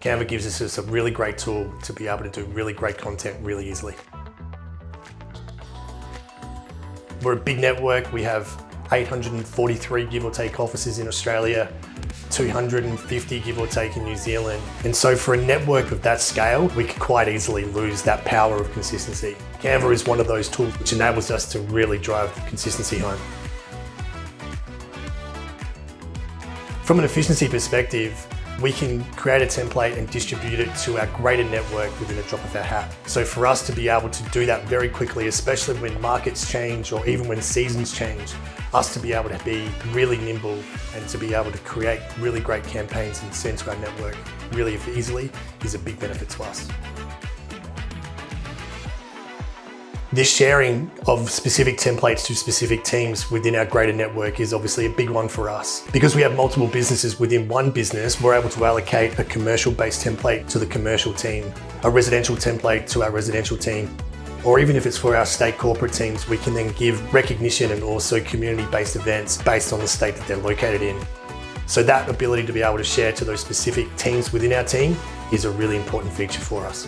Canva gives us a really great tool to be able to do really great content really easily. We're a big network. We have 843 give or take offices in Australia, 250 give or take in New Zealand. And so for a network of that scale, we could quite easily lose that power of consistency. Canva is one of those tools which enables us to really drive consistency home. From an efficiency perspective, we can create a template and distribute it to our greater network within a drop of our hat. So for us to be able to do that very quickly, especially when markets change or even when seasons change, us to be able to be really nimble and to be able to create really great campaigns and send to our network really easily is a big benefit to us. This sharing of specific templates to specific teams within our greater network is obviously a big one for us. Because we have multiple businesses within one business, we're able to allocate a commercial-based template to the commercial team, a residential template to our residential team, or even if it's for our state corporate teams, we can then give recognition and also community-based events based on the state that they're located in. So that ability to be able to share to those specific teams within our team is a really important feature for us.